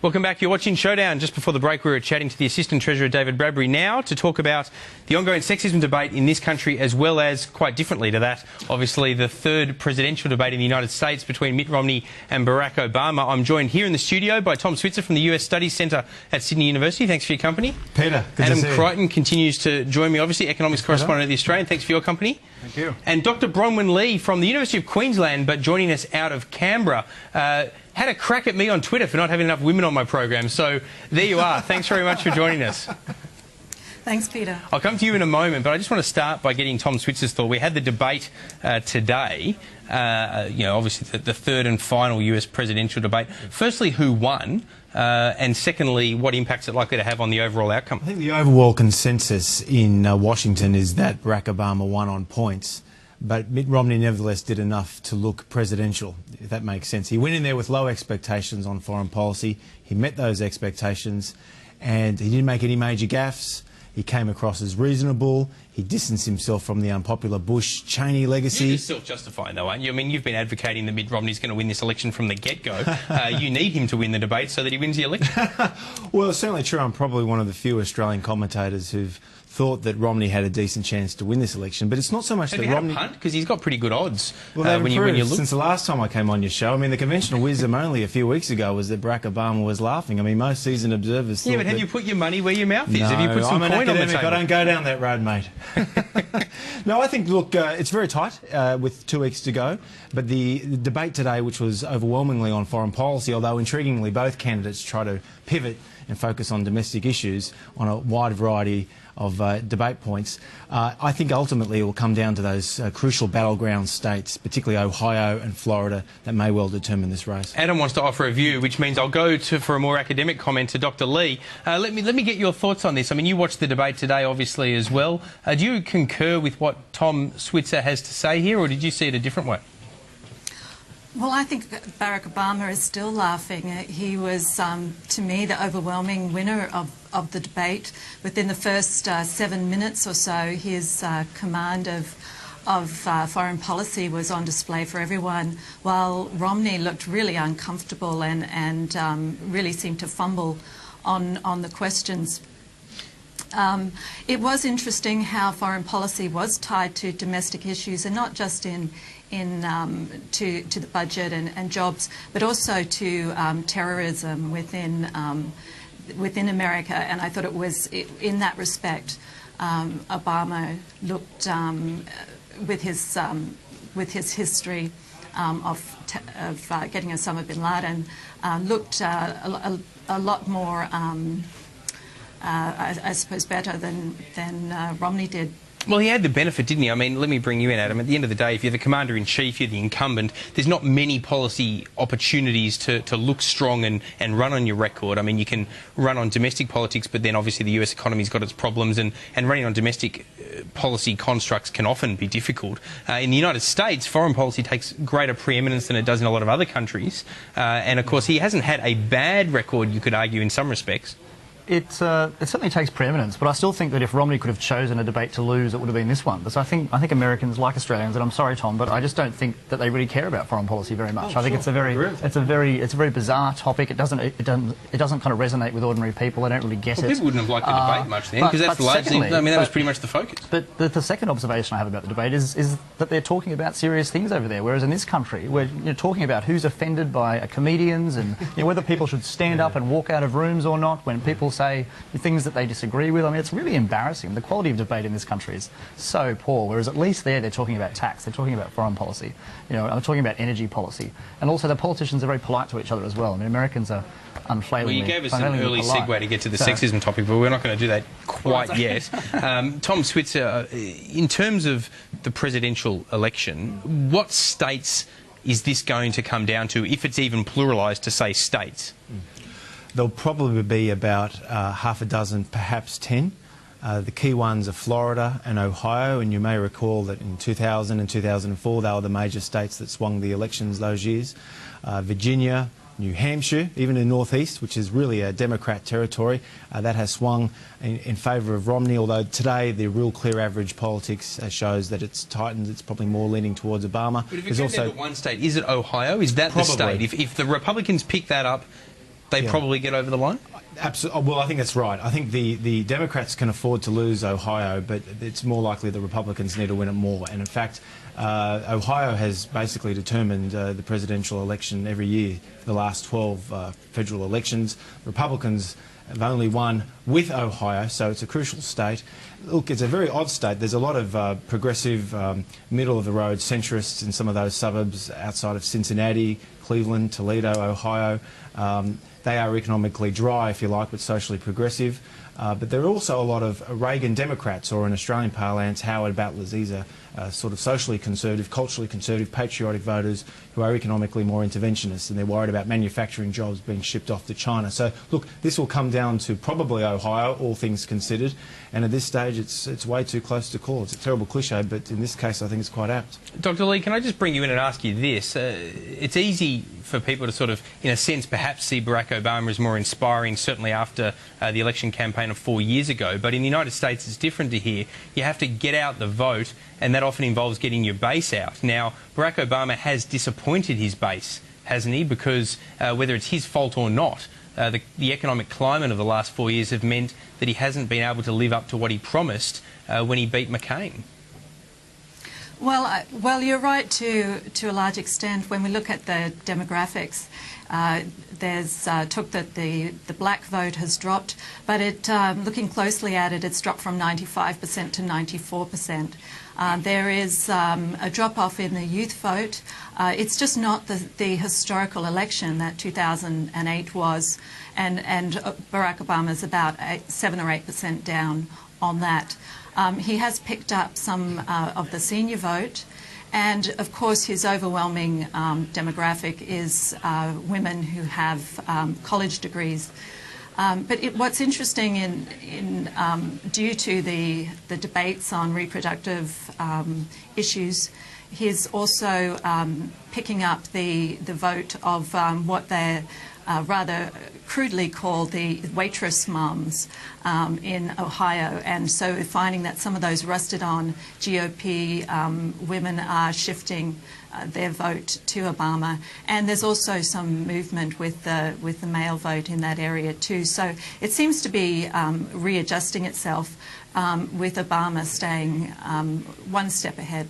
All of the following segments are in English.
Welcome back. You're watching Showdown. Just before the break, we were chatting to the Assistant Treasurer, David Bradbury, now to talk about the ongoing sexism debate in this country, as well as, quite differently to that, obviously the third presidential debate in the United States between Mitt Romney and Barack Obama. I'm joined here in the studio by Tom Switzer from the US Studies Centre at Sydney University. Thanks for your company. Peter, good Adam to see you. Crichton continues to join me, obviously, economics correspondent at The Australian. Thanks for your company. Thank you. And Dr Bronwyn Lee from the University of Queensland, but joining us out of Canberra. Had a crack at me on Twitter for not having enough women on my program, so there you are. Thanks very much for joining us. Thanks, Peter. I'll come to you in a moment, but I just want to start by getting Tom Switzer's thought. We had the debate today, obviously the third and final US presidential debate. Firstly, who won? And secondly, what impacts it likely to have on the overall outcome? I think the overall consensus in Washington is that Barack Obama won on points. But Mitt Romney nevertheless did enough to look presidential, if that makes sense. He went in there with low expectations on foreign policy. He met those expectations, and he didn't make any major gaffes. He came across as reasonable. He distanced himself from the unpopular Bush-Cheney legacy. You're self-justifying, though, aren't you? I mean, you've been advocating that Mitt Romney's going to win this election from the get-go. You need him to win the debate so that he wins the election. Well, it's certainly true. I'm probably one of the few Australian commentators who've thought that Romney had a decent chance to win this election, but it's not so much that Romney... Because he's got pretty good odds. Well, when you look... Since the last time I came on your show, I mean, the conventional wisdom only a few weeks ago was that Barack Obama was laughing. I mean, most seasoned observers thought... Yeah, but have you put your money where your mouth is? No, have you put some coin on the table? I don't go down that road, mate. No, I think, look, it's very tight with 2 weeks to go, but the debate today, which was overwhelmingly on foreign policy, although intriguingly both candidates try to pivot and focus on domestic issues on a wide variety of debate points. I think ultimately it will come down to those crucial battleground states, particularly Ohio and Florida, that may well determine this race. Adam wants to offer a view, which means I'll go for a more academic comment to Dr Lee. Let me get your thoughts on this. I mean, you watched the debate today, obviously, as well. Do you concur with what Tom Switzer has to say here, or did you see it a different way? Well, I think Barack Obama is still laughing. He was, to me, the overwhelming winner of the debate. Within the first 7 minutes or so, his command of foreign policy was on display for everyone, while Romney looked really uncomfortable and really seemed to fumble on the questions. It was interesting how foreign policy was tied to domestic issues, and not just to the budget and jobs, but also to terrorism within America. And I thought it was in that respect Obama looked with his history of getting Osama bin Laden looked a lot more I suppose better than Romney did. Well, he had the benefit, didn't he? I mean, let me bring you in, Adam. At the end of the day, if you're the commander-in-chief, you're the incumbent, there's not many policy opportunities to look strong and run on your record. I mean, you can run on domestic politics, but then obviously the US economy's got its problems, and running on domestic policy constructs can often be difficult. In the United States, foreign policy takes greater preeminence than it does in a lot of other countries. And, of course, he hasn't had a bad record, you could argue, in some respects. It certainly takes preeminence, but I still think that if Romney could have chosen a debate to lose, it would have been this one. Because I think Americans, like Australians, and I'm sorry, Tom, but I just don't think that they really care about foreign policy very much. I think it's a very bizarre topic. It doesn't kind of resonate with ordinary people. They don't really get it. People wouldn't have liked the debate much then, because that's largely. I mean, that was pretty much the focus. But the second observation I have about the debate is that they're talking about serious things over there, whereas in this country, we're talking about who's offended by comedians and whether people should stand up and walk out of rooms or not when people say things that they disagree with. I mean, it's really embarrassing. The quality of debate in this country is so poor, whereas at least there they're talking about tax, they're talking about foreign policy, I'm talking about energy policy. And also the politicians are very polite to each other as well. I mean, Americans are unfailingly Well, you gave us an early segue to get to the sexism topic, but we're not going to do that quite yet. Tom Switzer, in terms of the presidential election, what states is this going to come down to, if it's even pluralised to say states? There'll probably be about half a dozen, perhaps 10. The key ones are Florida and Ohio, and you may recall that in 2000 and 2004 they were the major states that swung the elections those years. Virginia, New Hampshire, even in the northeast, which is really a Democrat territory, that has swung in favour of Romney, although today the real clear average politics shows that it's tightened. It's probably more leaning towards Obama. But if it came down to one state, is it Ohio? Is that the state? If the Republicans pick that up, they probably get over the line? Absolutely. Well, I think that's right. I think the Democrats can afford to lose Ohio, but it's more likely the Republicans need to win it more. And in fact, Ohio has basically determined the presidential election every year for the last 12 federal elections. Republicans have only won with Ohio, so it's a crucial state. Look, it's a very odd state. There's a lot of progressive, middle-of-the-road centrists in some of those suburbs outside of Cincinnati, Cleveland, Toledo, Ohio. They are economically dry, if you like, but socially progressive. But there are also a lot of Reagan Democrats, or in Australian parlance, Howard battlers. These are sort of socially conservative, culturally conservative, patriotic voters who are economically more interventionist, and they're worried about manufacturing jobs being shipped off to China. So, look, this will come down to probably Ohio, all things considered, and at this stage it's way too close to call. It's a terrible cliche, but in this case I think it's quite apt. Dr. Lee, can I just bring you in and ask you this? It's easy for people to sort of, in a sense, perhaps see Barack Obama as more inspiring, certainly after the election campaign of 4 years ago, but in the United States it's different to here. You have to get out the vote, and that often involves getting your base out. Now, Barack Obama has disappointed his base, hasn't he? Because whether it's his fault or not, the economic climate of the last 4 years have meant that he hasn't been able to live up to what he promised when he beat McCain. Well, you're right to a large extent. When we look at the demographics, there's talk that the black vote has dropped, but looking closely at it, it's dropped from 95% to 94%. There is a drop-off in the youth vote. It's just not the historical election that 2008 was, and Barack Obama's about 7 or 8% down on that. He has picked up some of the senior vote, and of course his overwhelming demographic is women who have college degrees. But what's interesting due to the debates on reproductive issues, he's also picking up the vote of what they're rather crudely called the waitress mums in Ohio, and so we're finding that some of those rusted-on GOP women are shifting their vote to Obama, and there's also some movement with the male vote in that area too. So it seems to be readjusting itself, with Obama staying one step ahead.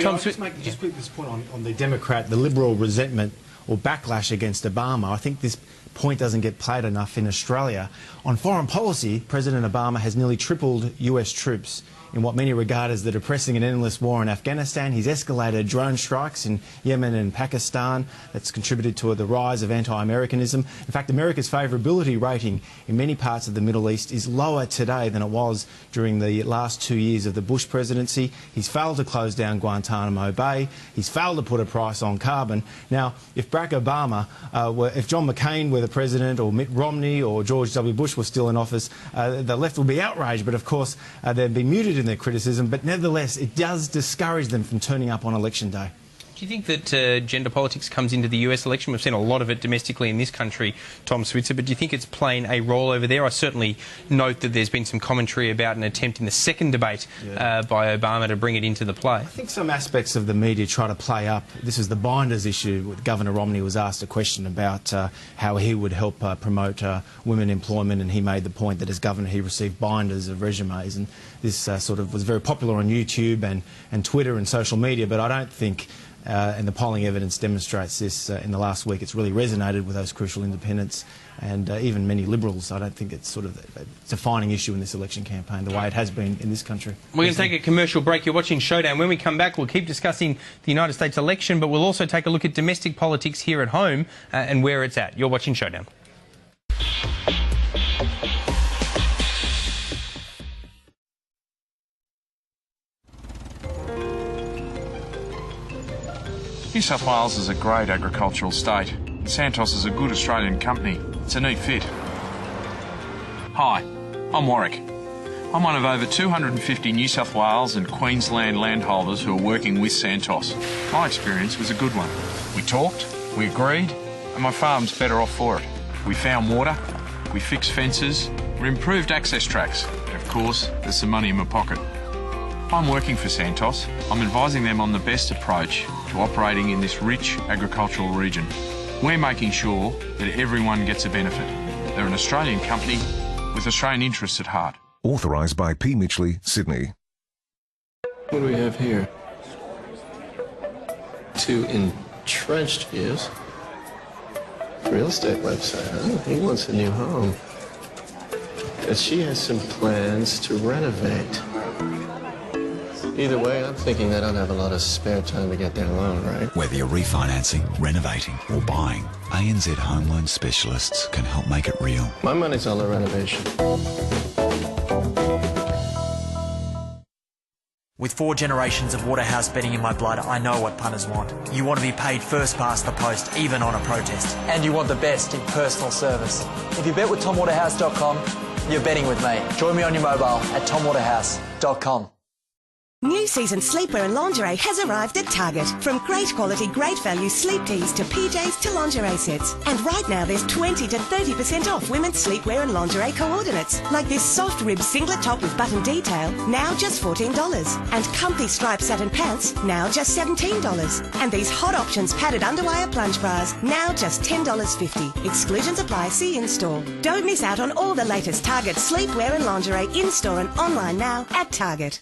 Tom, just put this point on the Democrat, the Liberal resentment or backlash against Obama. I think this point doesn't get played enough in Australia. On foreign policy, President Obama has nearly tripled US troops in what many regard as the depressing and endless war in Afghanistan. He's escalated drone strikes in Yemen and Pakistan. That's contributed to the rise of anti-Americanism. In fact, America's favourability rating in many parts of the Middle East is lower today than it was during the last 2 years of the Bush presidency. He's failed to close down Guantanamo Bay. He's failed to put a price on carbon. Now, if Barack Obama, if John McCain were the president, or Mitt Romney or George W. Bush was still in office, the left would be outraged, but of course they'd be muted in their criticism, but nevertheless it does discourage them from turning up on election day. Do you think that gender politics comes into the US election? We've seen a lot of it domestically in this country, Tom Switzer, but do you think it's playing a role over there? I certainly note that there's been some commentary about an attempt in the second debate by Obama to bring it into the play. I think some aspects of the media try to play up. This was the binders issue. Governor Romney was asked a question about how he would help promote women employment, and he made the point that as governor he received binders of resumes, and this sort of was very popular on YouTube and Twitter and social media, but I don't think and the polling evidence demonstrates this in the last week. It's really resonated with those crucial independents and even many Liberals. I don't think it's sort of a defining issue in this election campaign the way it has been in this country. We're going to take a commercial break. You're watching Showdown. When we come back, we'll keep discussing the United States election, but we'll also take a look at domestic politics here at home and where it's at. You're watching Showdown. New South Wales is a great agricultural state. Santos is a good Australian company. It's a neat fit. Hi, I'm Warwick. I'm one of over 250 New South Wales and Queensland landholders who are working with Santos. My experience was a good one. We talked, we agreed, and my farm's better off for it. We found water, we fixed fences, we improved access tracks, and of course, there's some money in my pocket. I'm working for Santos. I'm advising them on the best approach to operating in this rich agricultural region. We're making sure that everyone gets a benefit. They're an Australian company with Australian interests at heart. Authorised by P. Mitchley, Sydney. What do we have here? 2 entrenched views. Real estate website, huh? He wants a new home. And she has some plans to renovate. Either way, I'm thinking they don't have a lot of spare time to get their loan, right? Whether you're refinancing, renovating or buying, ANZ Home Loan Specialists can help make it real. My money's on the renovation. With 4 generations of Waterhouse betting in my blood, I know what punters want. You want to be paid first past the post, even on a protest. And you want the best in personal service. If you bet with TomWaterhouse.com, you're betting with me. Join me on your mobile at TomWaterhouse.com. New season sleepwear and lingerie has arrived at Target. From great quality, great value sleep tees to PJs to lingerie sets. And right now there's 20 to 30% off women's sleepwear and lingerie coordinates. Like this soft rib singlet top with button detail, now just $14. And comfy striped satin pants, now just $17. And these hot options padded underwire plunge bras, now just $10.50. Exclusions apply, see in-store. Don't miss out on all the latest Target sleepwear and lingerie in-store and online now at Target.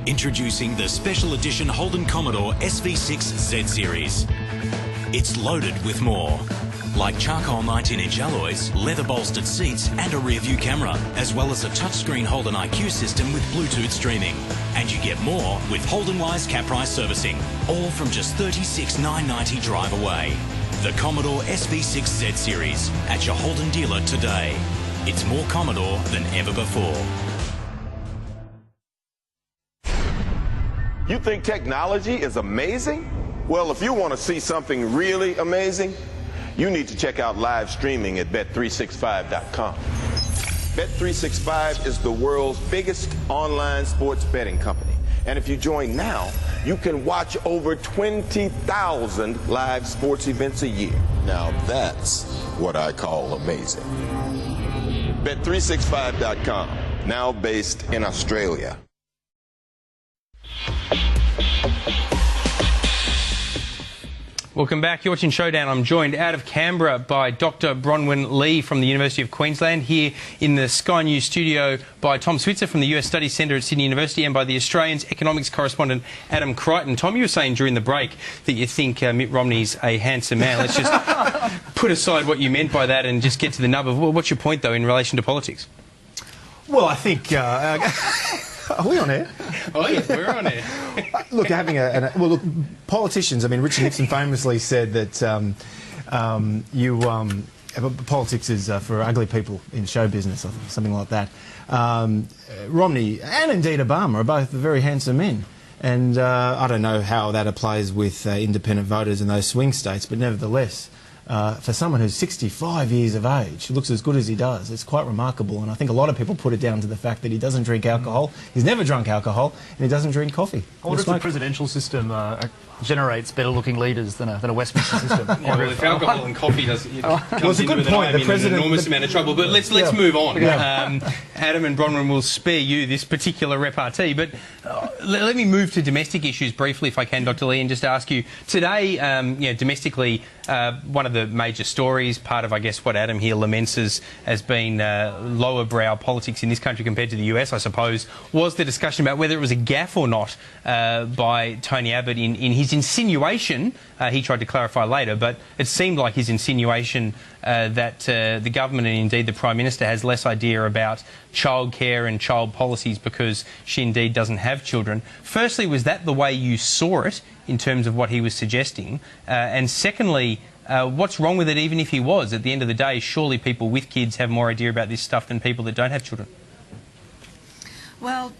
Introducing the special edition Holden Commodore SV6 Z Series. It's loaded with more, like charcoal 19-inch alloys, leather-bolstered seats and a rear-view camera, as well as a touchscreen Holden IQ system with Bluetooth streaming. And you get more with Holden Wise Caprice servicing, all from just $36,990 drive away. The Commodore SV6 Z Series at your Holden dealer today. It's more Commodore than ever before. You think technology is amazing? Well, if you want to see something really amazing, you need to check out live streaming at Bet365.com. Bet365 is the world's biggest online sports betting company. And if you join now, you can watch over 20,000 live sports events a year. Now that's what I call amazing. Bet365.com, now based in Australia. Welcome back. You're watching Showdown. I'm joined out of Canberra by Dr. Bronwyn Lee from the University of Queensland, here in the Sky News studio by Tom Switzer from the US Studies Centre at Sydney University, and by the Australian's economics correspondent Adam Crichton. Tom, you were saying during the break that you think Mitt Romney's a handsome man. Let's just put aside what you meant by that and just get to the nub of what's your point, though, in relation to politics? Well, I think... Are we on air? Oh, yes, we're on air. Look, look, politicians, I mean, Richard Nixon famously said that politics is for ugly people in show business, or something like that. Romney and indeed Obama are both very handsome men. And I don't know how that applies with independent voters in those swing states, but nevertheless, for someone who's 65 years of age, looks as good as he does. It's quite remarkable, and I think a lot of people put it down to the fact that he doesn't drink alcohol, he's never drunk alcohol, and he doesnit's drink coffee. I wonder if the presidential system generates better-looking leaders than a Westminster system. Yeah, well, if alcohol and coffee comes it's a good into point. I'm in an enormous amount of trouble. But let's move on. Yeah. Adam and Bronwyn will spare you this particular repartee, but let me move to domestic issues briefly, if I can, Dr. Lee, and just ask you today, domestically, one of the major stories, part of, I guess, what Adam here laments has been lower brow politics in this country compared to the US, I suppose, was the discussion about whether it was a gaffe or not by Tony Abbott in his insinuation. He tried to clarify later, but it seemed like his insinuation that the government and indeed the Prime Minister has less idea about childcare and child policies because she indeed doesn't have children. Firstly, was that the way you saw it in terms of what he was suggesting? And secondly, what's wrong with it even if he was? At the end of the day, surely people with kids have more idea about this stuff than people that don't have children. Well,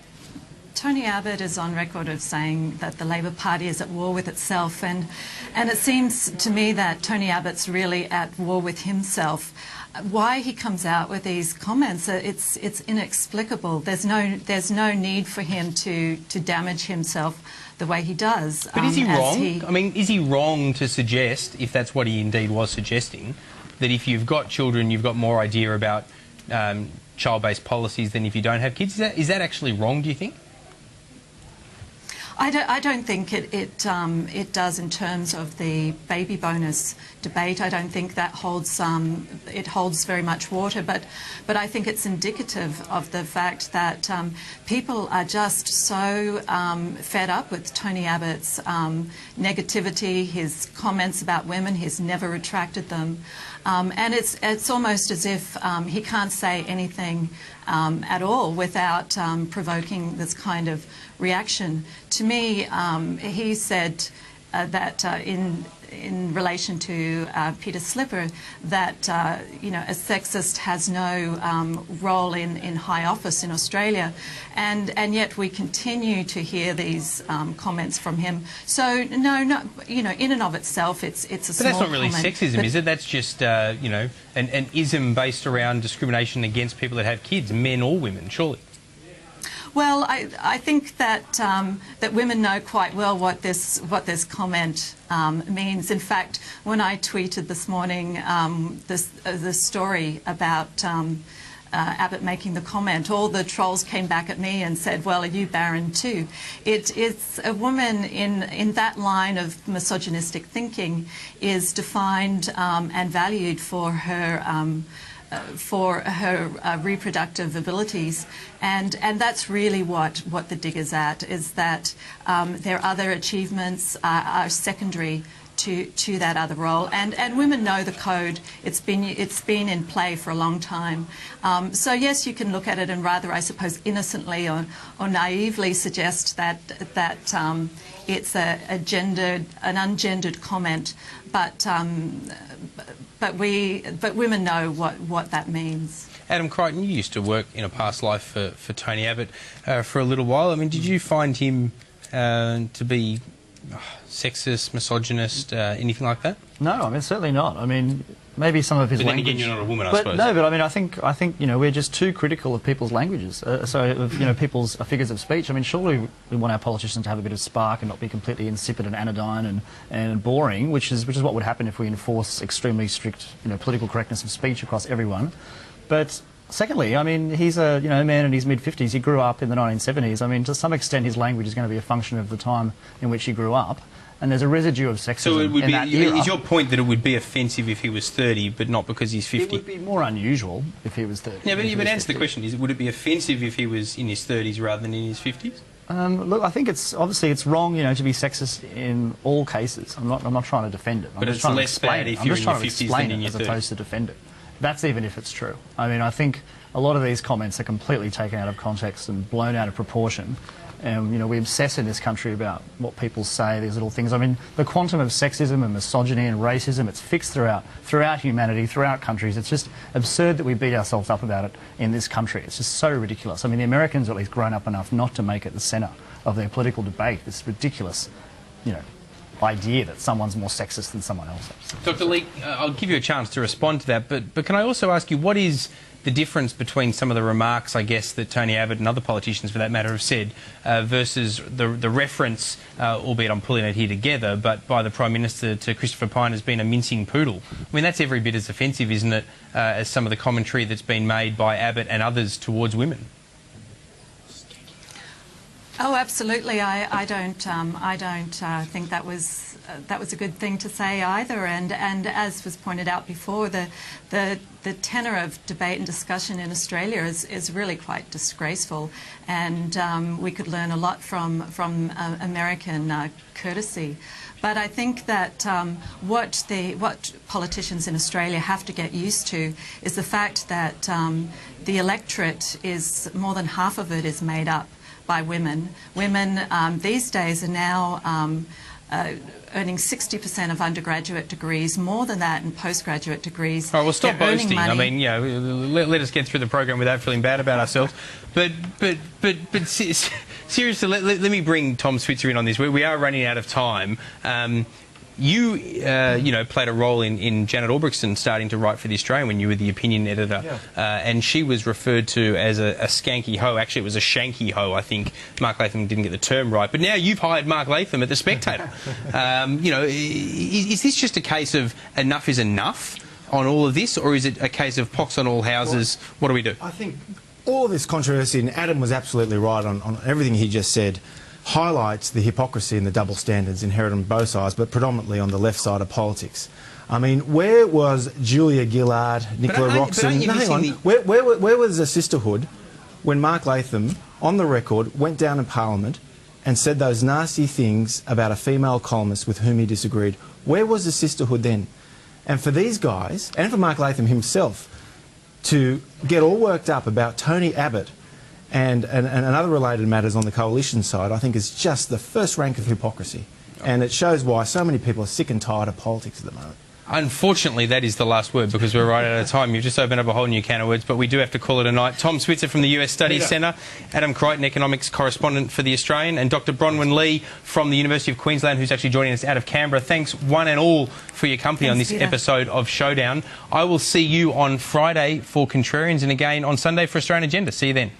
Tony Abbott is on record of saying that the Labor Party is at war with itself, and it seems to me that Tony Abbott's really at war with himself. Why he comes out with these comments, it's inexplicable. There's no need for him to damage himself the way he does. But is he wrong? I mean, is he wrong to suggest, if that's what he indeed was suggesting, that if you've got children, you've got more idea about child-based policies than if you don't have kids? Is that actually wrong, do you think? I don't think it does in terms of the baby bonus debate. I don't think that holds it holds very much water. But I think it's indicative of the fact that people are just so fed up with Tony Abbott's negativity, his comments about women. He's never retracted them, and it's almost as if he can't say anything at all without provoking this kind of reaction. To me, he said that in relation to Peter Slipper, that you know, a sexist has no role in high office in Australia, and yet we continue to hear these comments from him. So no, you know, in and of itself, it's a small. But that's not really comment, sexism, is it? That's just you know, an ism based around discrimination against people that have kids, men or women, surely. Well, I think that that women know quite well what this comment means. In fact, when I tweeted this morning the story about Abbott making the comment, all the trolls came back at me and said, "Well, are you barren too?" It's a woman in that line of misogynistic thinking is defined and valued for her reproductive abilities, and that's really what the dig is at, is that their other achievements are secondary to that other role, and women know the code. It's been in play for a long time. So yes, you can look at it and rather, I suppose, innocently or naively suggest that it's an ungendered comment, but women know what that means. Adam Crichton, you used to work in a past life for Tony Abbott for a little while. I mean, did you find him to be sexist, misogynist, anything like that? No, I mean, certainly not. I mean, maybe some of his language. But then again, you're not a woman, I suppose. No, but I mean, I think you know, we're just too critical of people's languages, of you know, people's figures of speech. I mean, surely we want our politicians to have a bit of spark and not be completely insipid and anodyne and boring, which is what would happen if we enforce extremely strict, you know, political correctness of speech across everyone. But secondly, I mean, he's a man in his mid-50s. He grew up in the 1970s. I mean, to some extent, his language is going to be a function of the time in which he grew up. And there's a residue of sexism so it would in that era. Is your point that it would be offensive if he was 30, but not because he's 50? It would be more unusual if he was 30. Yeah, but answer the question: would it be offensive if he was in his 30s rather than in his 50s? Look, I think it's wrong, you know, to be sexist in all cases. I'm not trying to defend it. But it's less bad if you're in your 50s than in your 30s. As opposed to defend it. That's even if it's true. I mean, I think a lot of these comments are completely taken out of context and blown out of proportion. And, you know, we obsess in this country about what people say, these little things. I mean, the quantum of sexism and misogyny and racism, it's fixed throughout humanity, throughout countries. It's just absurd that we beat ourselves up about it in this country. It's just so ridiculous. I mean, the Americans are at least grown up enough not to make it the centre of their political debate. This ridiculous, you know, idea that someone's more sexist than someone else. Dr. Leake, I'll give you a chance to respond to that, but can I also ask you, what is the difference between some of the remarks, I guess, that Tony Abbott and other politicians, for that matter, have said, versus the reference, albeit I'm pulling it here together, but by the Prime Minister to Christopher Pyne as being a mincing poodle? I mean, that's every bit as offensive, isn't it, as some of the commentary that's been made by Abbott and others towards women? Oh, absolutely. I don't think that was a good thing to say either. And as was pointed out before, the tenor of debate and discussion in Australia is really quite disgraceful. And we could learn a lot from American courtesy. But I think that what politicians in Australia have to get used to is the fact that the electorate is more than half of it is made up by women. Women these days are now earning 60% of undergraduate degrees, more than that in postgraduate degrees. All right, well, stop boasting. I mean, you know, let us get through the program without feeling bad about ourselves. But seriously, let me bring Tom Switzer in on this. We are running out of time. You know, played a role in Janet Albrechtson starting to write for The Australian when you were the opinion editor, yeah. And she was referred to as a skanky hoe. Actually, it was a shanky hoe, I think. Mark Latham didn't get the term right. But now you've hired Mark Latham at The Spectator. You know, is this just a case of enough is enough on all of this, or is it a case of pox on all houses? Well, what do we do? I think all of this controversy, and Adam was absolutely right on everything he just said. highlights the hypocrisy and the double standards inherent on both sides, but predominantly on the left side of politics. I mean, where was Julia Gillard, Nicola Roxon? No, hang on. Where was the sisterhood when Mark Latham, on the record, went down in Parliament and said those nasty things about a female columnist with whom he disagreed? Where was the sisterhood then? And for these guys, and for Mark Latham himself, to get all worked up about Tony Abbott and other related matters on the coalition side, I think is just the first rank of hypocrisy. And it shows why so many people are sick and tired of politics at the moment. Unfortunately, that is the last word because we're right out of time. You've just opened up a whole new can of words, but we do have to call it a night. Tom Switzer from the US Studies Centre, Adam Crichton, economics correspondent for The Australian, and Dr Bronwyn Lee from the University of Queensland, who's actually joining us out of Canberra. Thanks, one and all, for your company on this episode of Showdown. I will see you on Friday for Contrarians and again on Sunday for Australian Agenda. See you then.